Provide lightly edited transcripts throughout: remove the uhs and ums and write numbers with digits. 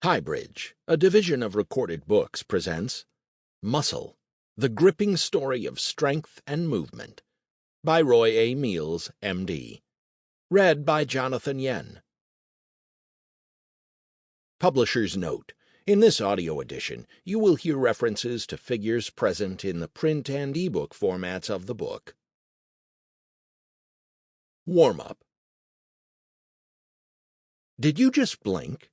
HighBridge, a division of Recorded Books, presents Muscle, the Gripping Story of Strength and Movement, by Roy A. Meals, M.D. Read by Jonathan Yen. Publisher's note: in this audio edition, you will hear references to figures present in the print and ebook formats of the book. Warm-up. Did you just blink?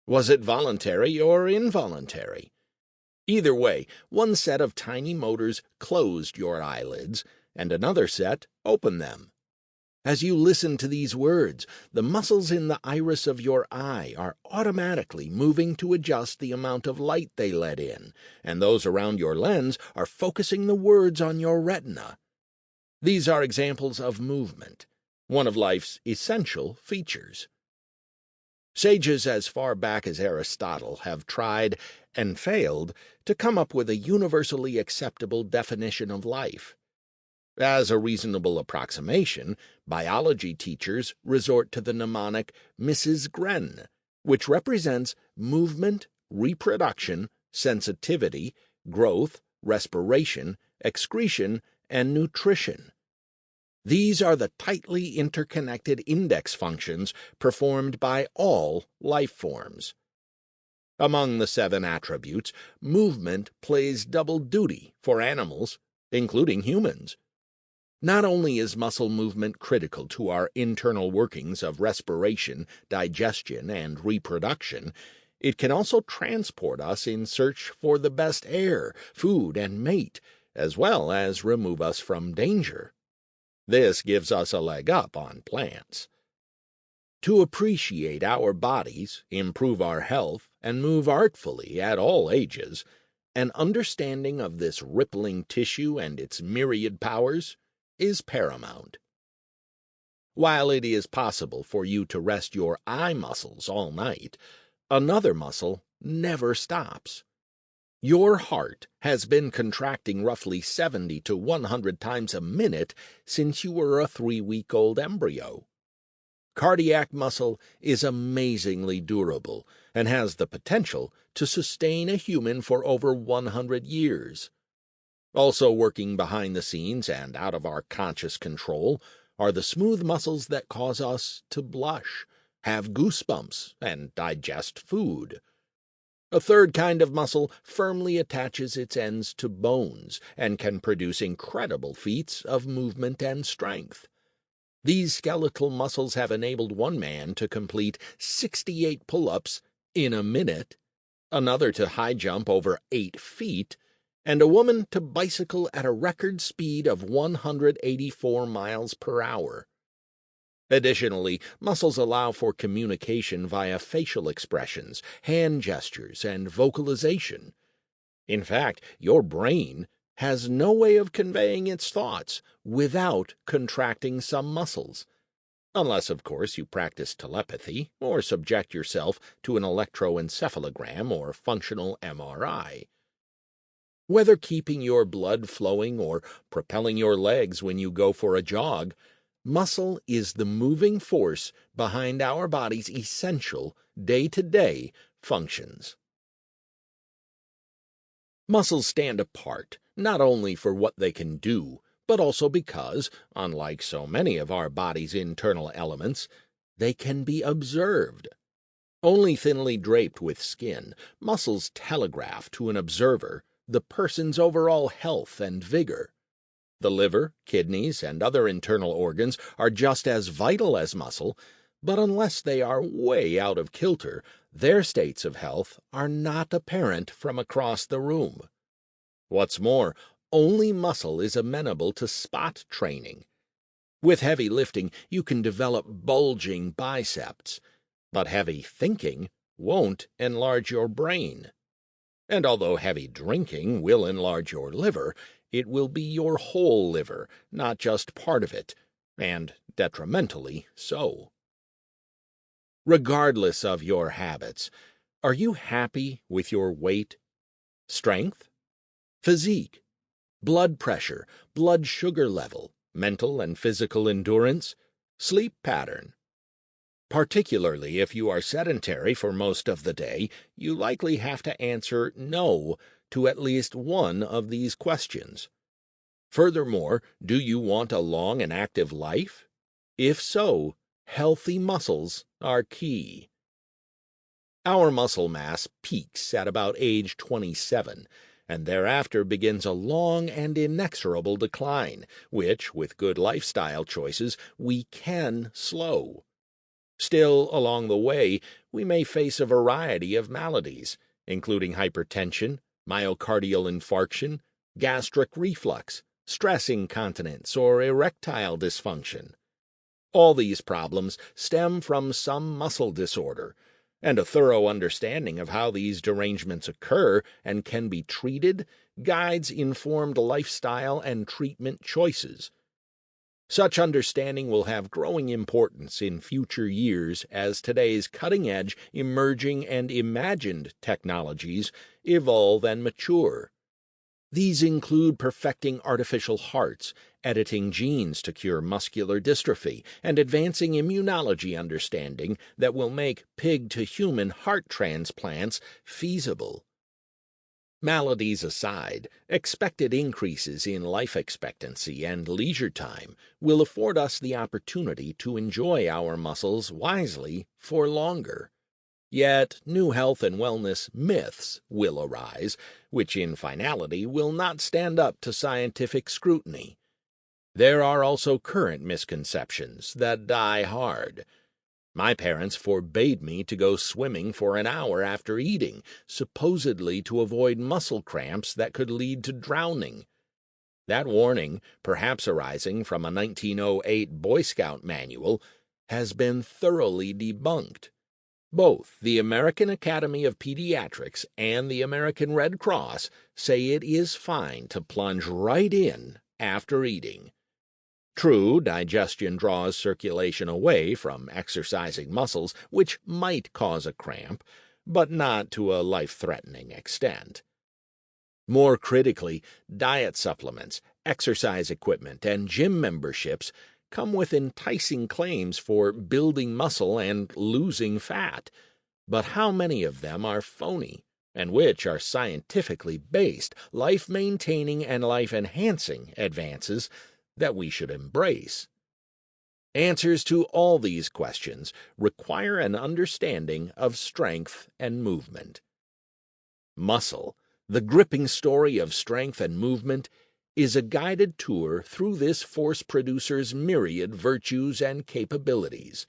Was it voluntary or involuntary? Either way, one set of tiny motors closed your eyelids, and another set opened them. As you listen to these words, the muscles in the iris of your eye are automatically moving to adjust the amount of light they let in, and those around your lens are focusing the words on your retina. These are examples of movement, one of life's essential features. Sages as far back as Aristotle have tried and failed to come up with a universally acceptable definition of life. As a reasonable approximation, biology teachers resort to the mnemonic Mrs. Gren, which represents movement, reproduction, sensitivity, growth, respiration, excretion, and nutrition. These are the tightly interconnected index functions performed by all life forms. Among the 7 attributes, movement plays double duty for animals, including humans. Not only is muscle movement critical to our internal workings of respiration, digestion, and reproduction, it can also transport us in search for the best air, food, and mate, as well as remove us from danger. This gives us a leg up on plants. To appreciate our bodies, improve our health, and move artfully at all ages, an understanding of this rippling tissue and its myriad powers is paramount. While it is possible for you to rest your eye muscles all night, another muscle never stops. Your heart has been contracting roughly 70 to 100 times a minute since you were a 3-week-old embryo. Cardiac muscle is amazingly durable and has the potential to sustain a human for over 100 years. Also working behind the scenes and out of our conscious control are the smooth muscles that cause us to blush, have goosebumps, and digest food. A third kind of muscle firmly attaches its ends to bones and can produce incredible feats of movement and strength. These skeletal muscles have enabled one man to complete 68 pull-ups in a minute, another to high jump over 8 feet, and a woman to bicycle at a record speed of 184 miles per hour. Additionally, muscles allow for communication via facial expressions, hand gestures, and vocalization. In fact, your brain has no way of conveying its thoughts without contracting some muscles. Unless, of course, you practice telepathy or subject yourself to an electroencephalogram or functional MRI. Whether keeping your blood flowing or propelling your legs when you go for a jog, muscle is the moving force behind our body's essential day-to-day functions. Muscles stand apart not only for what they can do, but also because, unlike so many of our body's internal elements, they can be observed. Only thinly draped with skin, muscles telegraph to an observer the person's overall health and vigor. The liver, kidneys, and other internal organs are just as vital as muscle, but unless they are way out of kilter, their states of health are not apparent from across the room. What's more, only muscle is amenable to spot training. With heavy lifting, you can develop bulging biceps, but heavy thinking won't enlarge your brain. And although heavy drinking will enlarge your liver, it will be your whole liver, not just part of it, and detrimentally so. Regardless of your habits, are you happy with your weight, strength, physique, blood pressure, blood sugar level, mental and physical endurance, sleep pattern? Particularly if you are sedentary for most of the day, you likely have to answer no to at least one of these questions. Furthermore, do you want a long and active life? If so, healthy muscles are key. Our muscle mass peaks at about age 27, and thereafter begins a long and inexorable decline, which, with good lifestyle choices, we can slow. Still, along the way, we may face a variety of maladies, including hypertension, myocardial infarction, gastric reflux, stress incontinence, or erectile dysfunction. All these problems stem from some muscle disorder, and a thorough understanding of how these derangements occur and can be treated guides informed lifestyle and treatment choices. Such understanding will have growing importance in future years as today's cutting-edge, emerging, and imagined technologies evolve and mature. These include perfecting artificial hearts, editing genes to cure muscular dystrophy, and advancing immunology understanding that will make pig-to-human heart transplants feasible. Maladies aside, expected increases in life expectancy and leisure time will afford us the opportunity to enjoy our muscles wisely for longer. Yet new health and wellness myths will arise, which in finality will not stand up to scientific scrutiny. There are also current misconceptions that die hard. My parents forbade me to go swimming for an hour after eating, supposedly to avoid muscle cramps that could lead to drowning. That warning, perhaps arising from a 1908 Boy Scout manual, has been thoroughly debunked. Both the American Academy of Pediatrics and the American Red Cross say it is fine to plunge right in after eating. True, digestion draws circulation away from exercising muscles, which might cause a cramp, but not to a life-threatening extent. More critically, diet supplements, exercise equipment, and gym memberships come with enticing claims for building muscle and losing fat. But how many of them are phony, and which are scientifically based, life-maintaining and life-enhancing advances that we should embrace? Answers to all these questions require an understanding of strength and movement. Muscle, the gripping story of strength and movement, is a guided tour through this force producer's myriad virtues and capabilities.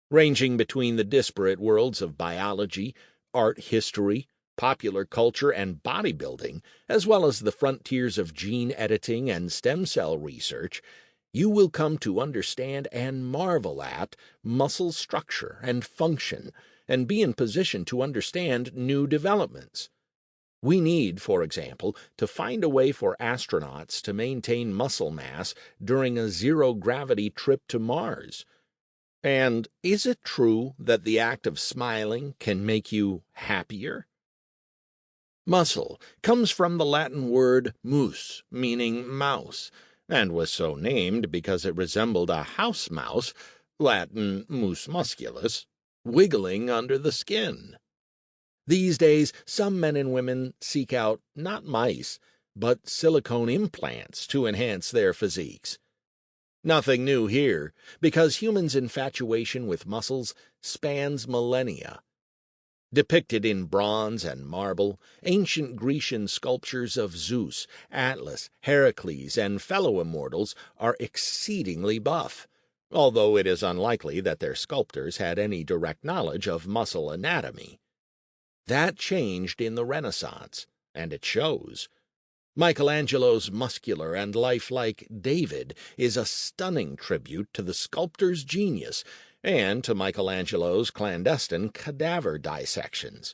Ranging between the disparate worlds of biology, art history, popular culture, and bodybuilding, as well as the frontiers of gene editing and stem cell research, you will come to understand and marvel at muscle structure and function, and be in position to understand new developments. We need, for example, to find a way for astronauts to maintain muscle mass during a zero-gravity trip to Mars. And is it true that the act of smiling can make you happier? Muscle comes from the Latin word mus, meaning mouse, and was so named because it resembled a house mouse, Latin mus musculus, wiggling under the skin. These days, some men and women seek out not mice, but silicone implants to enhance their physiques. Nothing new here, because humans' infatuation with muscles spans millennia. Depicted in bronze and marble, ancient Grecian sculptures of Zeus, Atlas, Heracles, and fellow immortals are exceedingly buff, although it is unlikely that their sculptors had any direct knowledge of muscle anatomy. That changed in the Renaissance, and it shows. Michelangelo's muscular and lifelike David is a stunning tribute to the sculptor's genius and to Michelangelo's clandestine cadaver dissections.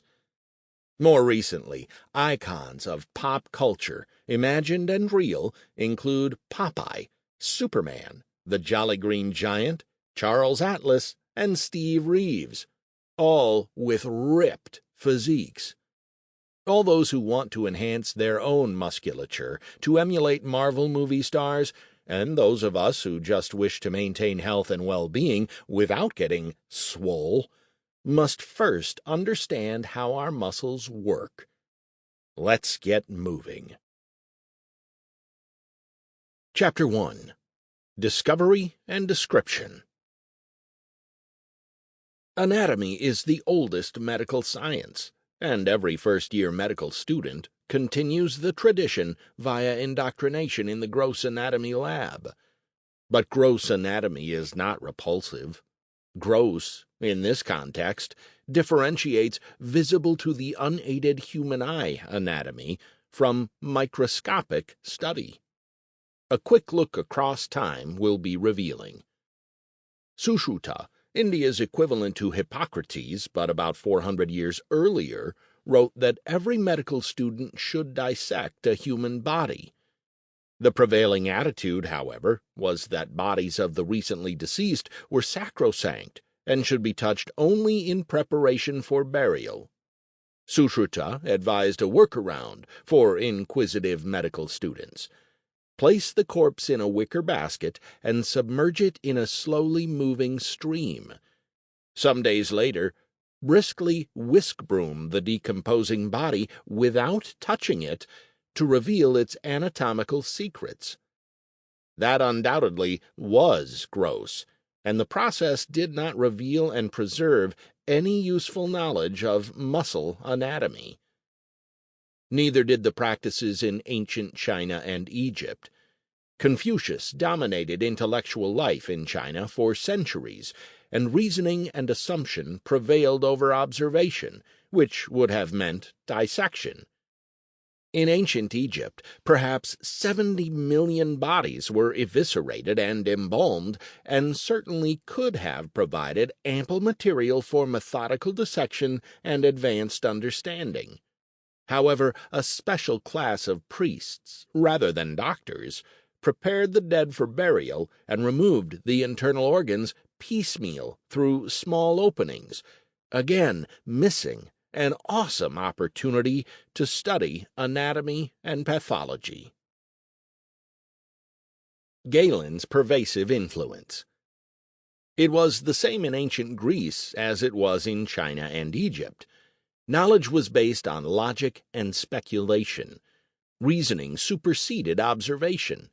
More recently, icons of pop culture, imagined and real, include Popeye, Superman, the Jolly Green Giant, Charles Atlas, and Steve Reeves, all with ripped physiques. All those who want to enhance their own musculature to emulate Marvel movie stars and those of us who just wish to maintain health and well-being without getting swole, must first understand how our muscles work. Let's get moving. Chapter 1. Discovery and Description. Anatomy is the oldest medical science, and every first-year medical student continues the tradition via indoctrination in the gross anatomy lab. But gross anatomy is not repulsive. Gross, in this context, differentiates visible to the unaided human eye anatomy from microscopic study. A quick look across time will be revealing. Sushruta, India's equivalent to Hippocrates, but about 400 years earlier, wrote that every medical student should dissect a human body. The prevailing attitude, however, was that bodies of the recently deceased were sacrosanct and should be touched only in preparation for burial. Sushruta advised a workaround for inquisitive medical students. Place the corpse in a wicker basket and submerge it in a slowly moving stream. Some days later, briskly whisk-broom the decomposing body without touching it to reveal its anatomical secrets. That undoubtedly was gross, and the process did not reveal and preserve any useful knowledge of muscle anatomy. Neither did the practices in ancient China and Egypt. Confucius dominated intellectual life in China for centuries, and reasoning and assumption prevailed over observation, which would have meant dissection. In ancient Egypt, perhaps 70 million bodies were eviscerated and embalmed, and certainly could have provided ample material for methodical dissection and advanced understanding. However, a special class of priests, rather than doctors, prepared the dead for burial and removed the internal organs piecemeal through small openings, again missing an awesome opportunity to study anatomy and pathology. Galen's pervasive influence. It was the same in ancient Greece as it was in China and Egypt. Knowledge was based on logic and speculation. Reasoning superseded observation.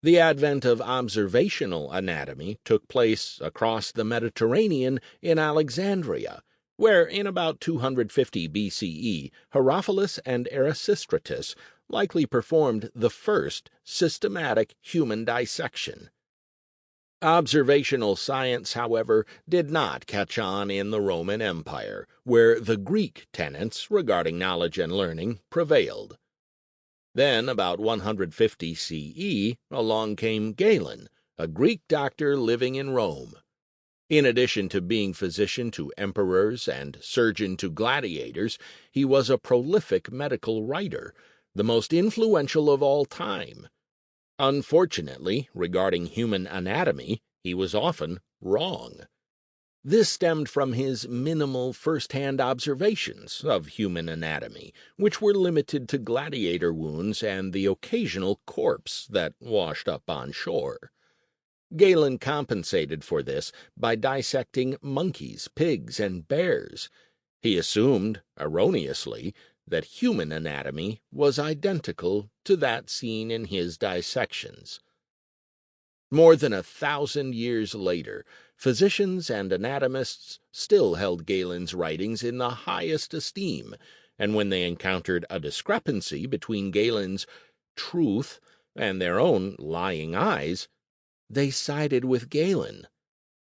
The advent of observational anatomy took place across the Mediterranean in Alexandria, where in about 250 BCE, Herophilus and Erasistratus likely performed the first systematic human dissection. Observational science, however, did not catch on in the Roman Empire, where the Greek tenets regarding knowledge and learning prevailed. Then, about 150 CE, along came Galen, a Greek doctor living in Rome. In addition to being physician to emperors and surgeon to gladiators, he was a prolific medical writer, the most influential of all time. Unfortunately, regarding human anatomy, he was often wrong. This stemmed from his minimal first-hand observations of human anatomy, which were limited to gladiator wounds and the occasional corpse that washed up on shore. Galen compensated for this by dissecting monkeys, pigs, and bears. He assumed, erroneously, that human anatomy was identical to that seen in his dissections. More than 1,000 years later, physicians and anatomists still held Galen's writings in the highest esteem, and when they encountered a discrepancy between Galen's truth and their own lying eyes, they sided with Galen.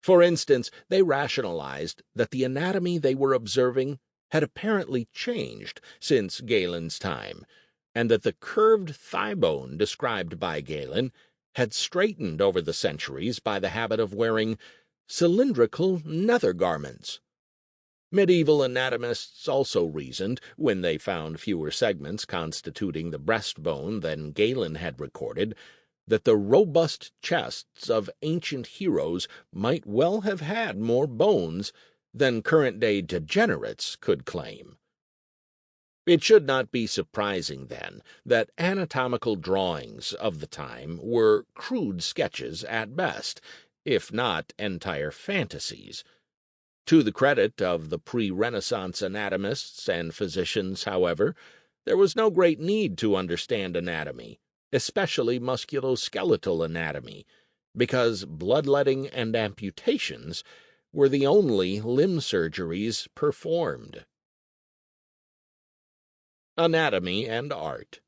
For instance, they rationalized that the anatomy they were observing had apparently changed since Galen's time, and that the curved thigh bone described by Galen had straightened over the centuries by the habit of wearing cylindrical nether garments. Medieval anatomists also reasoned, when they found fewer segments constituting the breastbone than Galen had recorded, that the robust chests of ancient heroes might well have had more bones than current-day degenerates could claim. It should not be surprising, then, that anatomical drawings of the time were crude sketches at best, if not entire fantasies. To the credit of the pre-Renaissance anatomists and physicians, however, there was no great need to understand anatomy, especially musculoskeletal anatomy, because bloodletting and amputations were the only limb surgeries performed. Anatomy and art.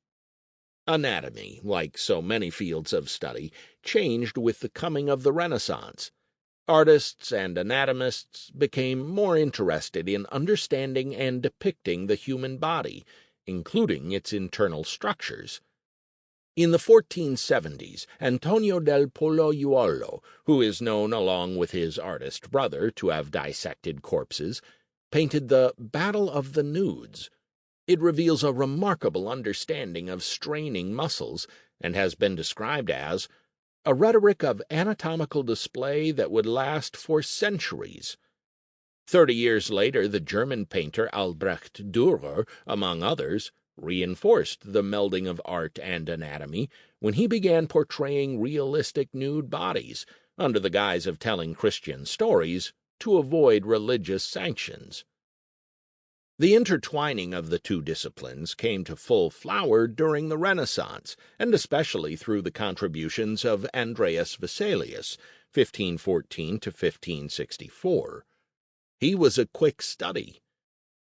Anatomy, like so many fields of study, changed with the coming of the Renaissance. Artists and anatomists became more interested in understanding and depicting the human body, including its internal structures. In the 1470s, Antonio del Pollaiuolo, who is known along with his artist brother to have dissected corpses, painted the Battle of the Nudes. It reveals a remarkable understanding of straining muscles and has been described as a rhetoric of anatomical display that would last for centuries. 30 years later, the German painter Albrecht Dürer, among others, reinforced the melding of art and anatomy when he began portraying realistic nude bodies under the guise of telling Christian stories to avoid religious sanctions. The intertwining of the two disciplines came to full flower during the Renaissance, and especially through the contributions of Andreas Vesalius, 1514 to 1564. He was a quick study.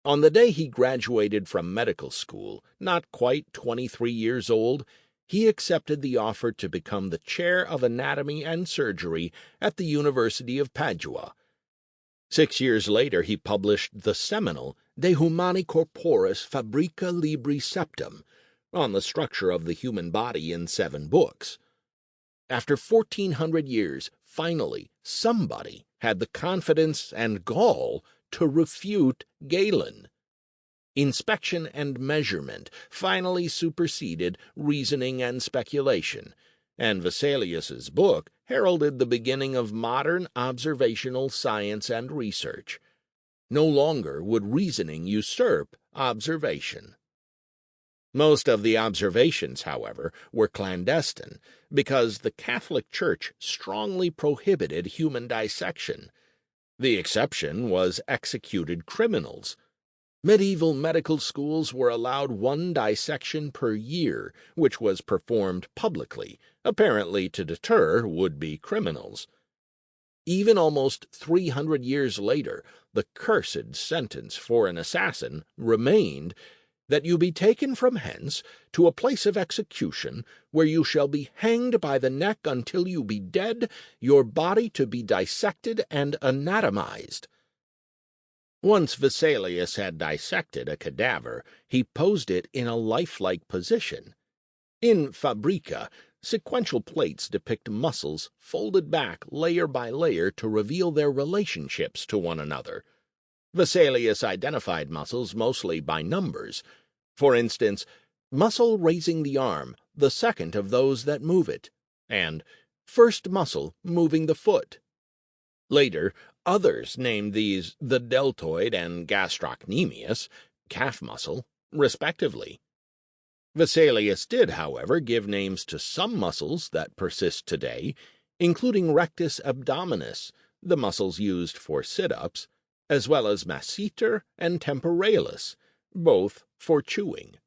On the day he graduated from medical school, not quite 23 years old, he accepted the offer to become the chair of anatomy and surgery at the University of Padua. 6 years later, he published the seminal De Humani Corporis Fabrica Libri Septem, on the structure of the human body in 7 books. After 1,400 years, finally, somebody had the confidence and gall to refute Galen. Inspection and measurement finally superseded reasoning and speculation, and Vesalius's book heralded the beginning of modern observational science and research. No longer would reasoning usurp observation. Most of the observations, however, were clandestine, because the Catholic Church strongly prohibited human dissection. The exception was executed criminals. Medieval medical schools were allowed 1 dissection per year, which was performed publicly, apparently to deter would-be criminals. Even almost 300 years later, the cursed sentence for an assassin remained that you be taken from hence to a place of execution, where you shall be hanged by the neck until you be dead, your body to be dissected and anatomized. Once Vesalius had dissected a cadaver, he posed it in a lifelike position. In Fabrica, sequential plates depict muscles folded back layer by layer to reveal their relationships to one another. Vesalius identified muscles mostly by numbers. For instance, muscle raising the arm, the second of those that move it, and first muscle moving the foot. Later, others named these the deltoid and gastrocnemius, calf muscle, respectively. Vesalius did, however, give names to some muscles that persist today, including rectus abdominis, the muscles used for sit-ups, as well as masseter and temporalis, both for chewing.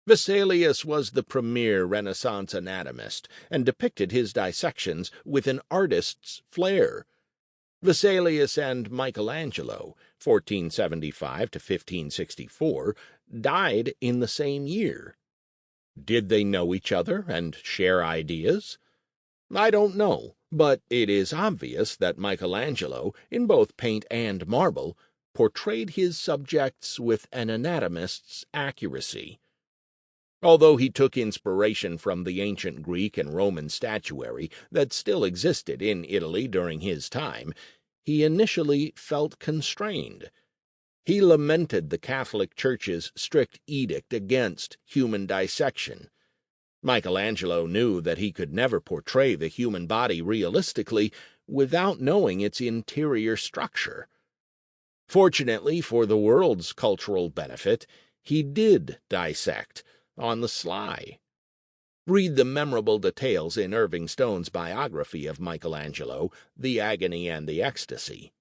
Vesalius was the premier Renaissance anatomist and depicted his dissections with an artist's flair. Vesalius and Michelangelo, 1475 to 1564, died in the same year. Did they know each other and share ideas? I don't know, but it is obvious that Michelangelo, in both paint and marble, portrayed his subjects with an anatomist's accuracy. Although he took inspiration from the ancient Greek and Roman statuary that still existed in Italy during his time, he initially felt constrained. He lamented the Catholic Church's strict edict against human dissection. Michelangelo knew that he could never portray the human body realistically without knowing its interior structure. Fortunately for the world's cultural benefit, he did dissect, on the sly. Read the memorable details in Irving Stone's biography of Michelangelo, The Agony and the Ecstasy.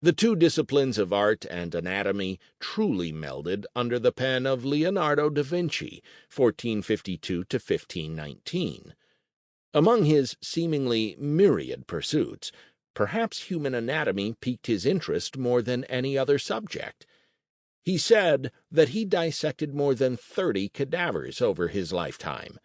The two disciplines of art and anatomy truly melded under the pen of Leonardo da Vinci, 1452 to 1519. Among his seemingly myriad pursuits, perhaps human anatomy piqued his interest more than any other subject. He said that he dissected more than 30 cadavers over his lifetime.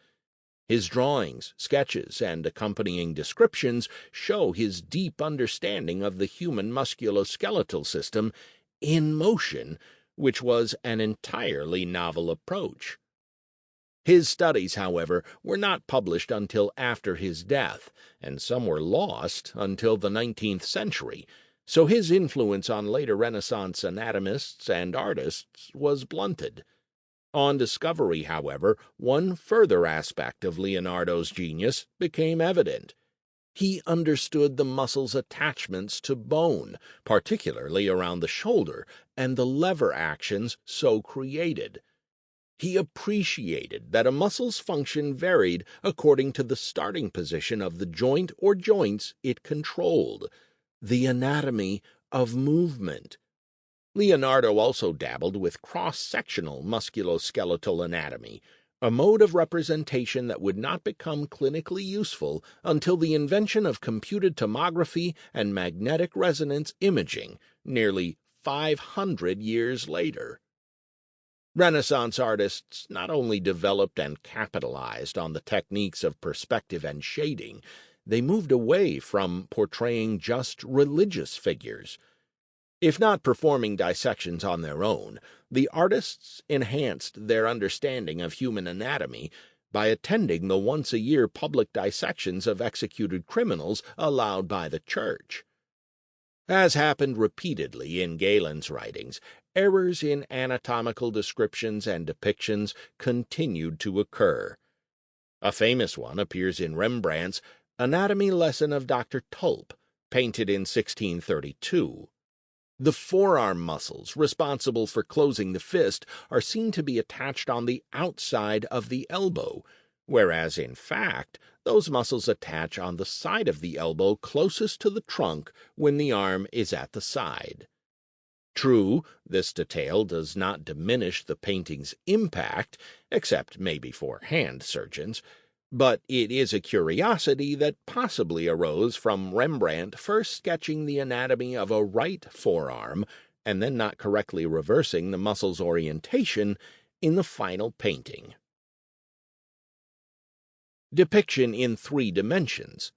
His drawings, sketches, and accompanying descriptions show his deep understanding of the human musculoskeletal system in motion, which was an entirely novel approach. His studies, however, were not published until after his death, and some were lost until the 19th century, so his influence on later Renaissance anatomists and artists was blunted. On discovery, however, one further aspect of Leonardo's genius became evident. He understood the muscle's attachments to bone, particularly around the shoulder, and the lever actions so created. He appreciated that a muscle's function varied according to the starting position of the joint or joints it controlled, the anatomy of movement. Leonardo also dabbled with cross-sectional musculoskeletal anatomy, a mode of representation that would not become clinically useful until the invention of computed tomography and magnetic resonance imaging nearly 500 years later. Renaissance artists not only developed and capitalized on the techniques of perspective and shading, they moved away from portraying just religious figures. If not performing dissections on their own, the artists enhanced their understanding of human anatomy by attending the once-a-year public dissections of executed criminals allowed by the Church. As happened repeatedly in Galen's writings, errors in anatomical descriptions and depictions continued to occur. A famous one appears in Rembrandt's Anatomy Lesson of Dr. Tulp, painted in 1632. The forearm muscles responsible for closing the fist are seen to be attached on the outside of the elbow, whereas in fact those muscles attach on the side of the elbow closest to the trunk when the arm is at the side. True, this detail does not diminish the painting's impact, except maybe for hand surgeons, but it is a curiosity that possibly arose from Rembrandt first sketching the anatomy of a right forearm and then not correctly reversing the muscle's orientation in the final painting. Depiction in 3 dimensions.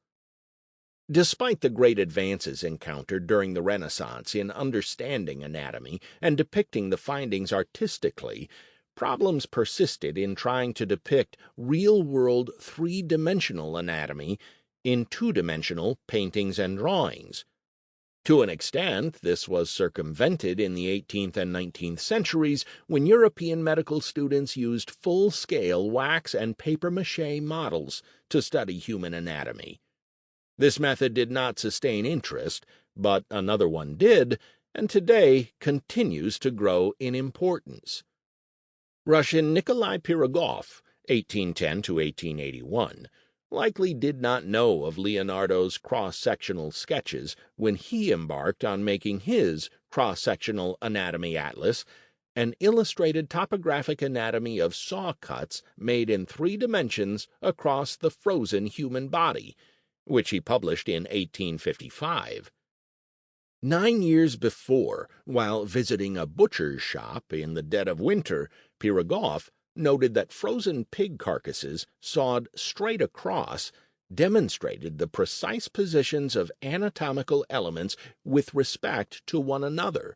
Despite the great advances encountered during the Renaissance in understanding anatomy and depicting the findings artistically, problems persisted in trying to depict real-world 3-dimensional anatomy in 2-dimensional paintings and drawings. To an extent, this was circumvented in the 18th and 19th centuries when European medical students used full-scale wax and papier-mâché models to study human anatomy. This method did not sustain interest, but another one did, and today continues to grow in importance. Russian Nikolai Pirogov, 1810 to 1881, likely did not know of Leonardo's cross-sectional sketches when he embarked on making his cross-sectional anatomy atlas, an illustrated topographic anatomy of saw cuts made in 3 dimensions across the frozen human body, which he published in 1855. 9 years before, while visiting a butcher's shop in the dead of winter, Pirogov noted that frozen pig carcasses sawed straight across demonstrated the precise positions of anatomical elements with respect to one another,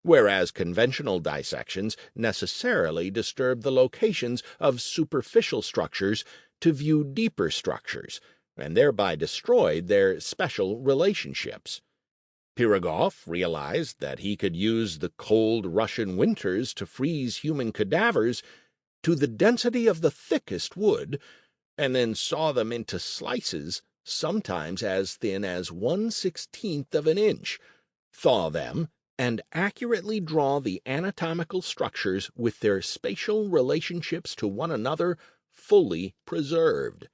whereas conventional dissections necessarily disturb the locations of superficial structures to view deeper structures, and thereby destroyed their special relationships. Pirogov realized that he could use the cold Russian winters to freeze human cadavers to the density of the thickest wood, and then saw them into slices sometimes as thin as 1/16 of an inch, thaw them, and accurately draw the anatomical structures with their spatial relationships to one another fully preserved.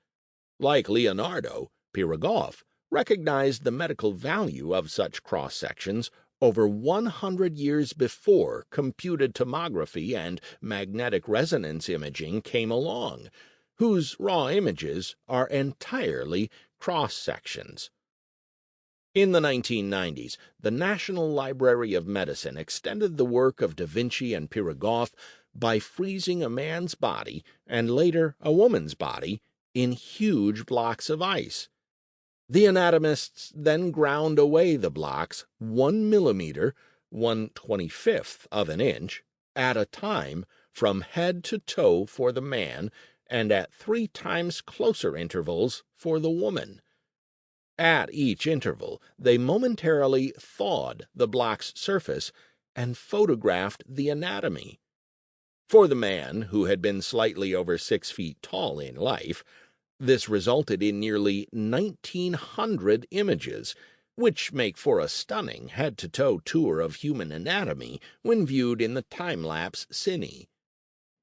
Like Leonardo, Pirogov recognized the medical value of such cross-sections over 100 years before computed tomography and magnetic resonance imaging came along, whose raw images are entirely cross-sections. In the 1990s, the National Library of Medicine extended the work of Da Vinci and Pirogov by freezing a man's body, and later a woman's body, in huge blocks of ice. The anatomists then ground away the blocks 1 millimeter, 1/25th of an inch, at a time, from head to toe for the man, and at 3 times closer intervals for the woman. At each interval, they momentarily thawed the block's surface and photographed the anatomy. For the man, who had been slightly over 6 feet tall in life, this resulted in nearly 1,900 images, which make for a stunning head-to-toe tour of human anatomy when viewed in the time-lapse cine.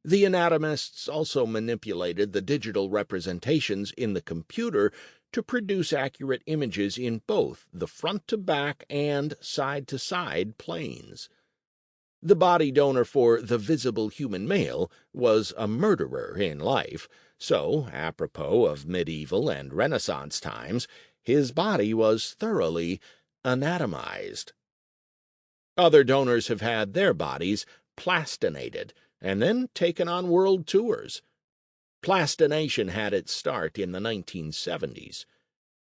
The anatomists also manipulated the digital representations in the computer to produce accurate images in both the front-to-back and side-to-side planes. The body donor for the visible human male was a murderer in life, so, apropos of medieval and Renaissance times, his body was thoroughly anatomized. Other donors have had their bodies plastinated and then taken on world tours. Plastination had its start in the 1970s.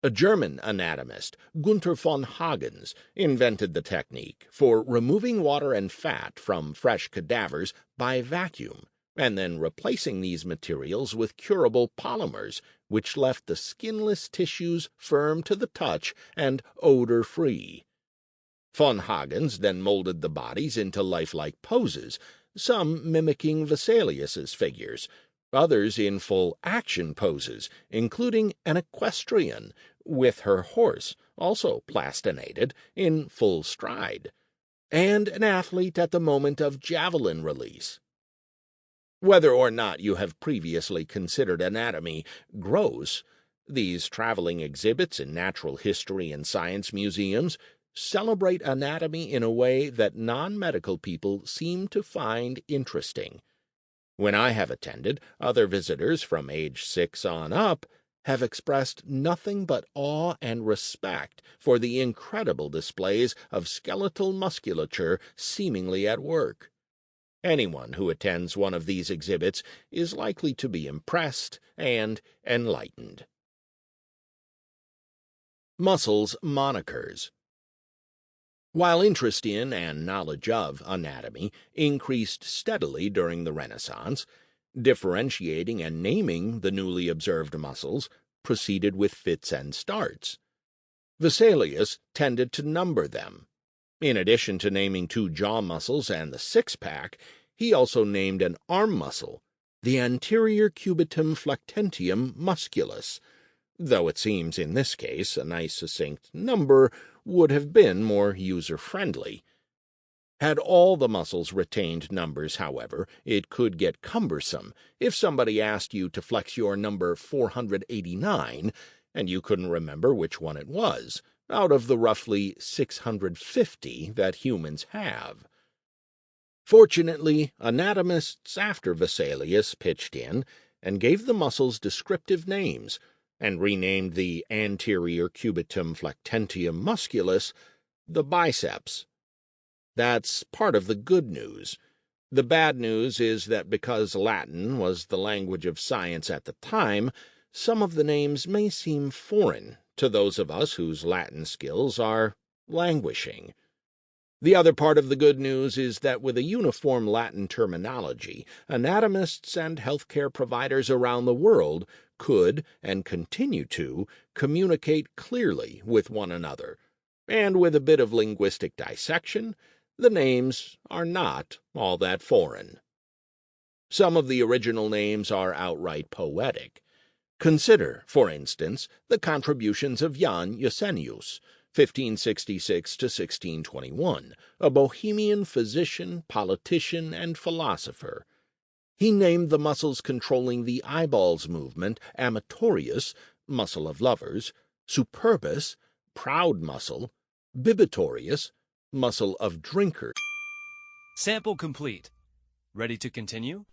A German anatomist, Gunther von Hagens, invented the technique for removing water and fat from fresh cadavers by vacuum, and then replacing these materials with curable polymers, which left the skinless tissues firm to the touch and odor-free. Von Hagens then molded the bodies into lifelike poses, some mimicking Vesalius's figures, others in full action poses, including an equestrian, with her horse, also plastinated, in full stride, and an athlete at the moment of javelin release. Whether or not you have previously considered anatomy gross, these traveling exhibits in natural history and science museums celebrate anatomy in a way that non-medical people seem to find interesting. When I have attended, other visitors from age 6 on up have expressed nothing but awe and respect for the incredible displays of skeletal musculature seemingly at work. Anyone who attends one of these exhibits is likely to be impressed and enlightened. Muscles monikers. While interest in and knowledge of anatomy increased steadily during the Renaissance, differentiating and naming the newly observed muscles proceeded with fits and starts. Vesalius tended to number them. In addition to naming 2 jaw muscles and the six-pack, he also named an arm muscle, the anterior cubitum flectentium musculus, though it seems in this case a nice succinct number would have been more user-friendly. Had all the muscles retained numbers, however, it could get cumbersome if somebody asked you to flex your number 489 and you couldn't remember which one it was, out of the roughly 650 that humans have. Fortunately, anatomists after Vesalius pitched in and gave the muscles descriptive names, and renamed the anterior cubitum flectentium musculus the biceps. That's part of the good news. The bad news is that because Latin was the language of science at the time, some of the names may seem foreign to those of us whose Latin skills are languishing. The other part of the good news is that with a uniform Latin terminology, anatomists and healthcare providers around the world could, and continue to, communicate clearly with one another, and with a bit of linguistic dissection, the names are not all that foreign. Some of the original names are outright poetic. Consider, for instance, the contributions of Jan Jasenius, 1566 to 1621, a Bohemian physician, politician, and philosopher. He named the muscles controlling the eyeballs movement amatorius, muscle of lovers, superbus, proud muscle, bibitorius, muscle of drinkers. Sample complete. Ready to continue?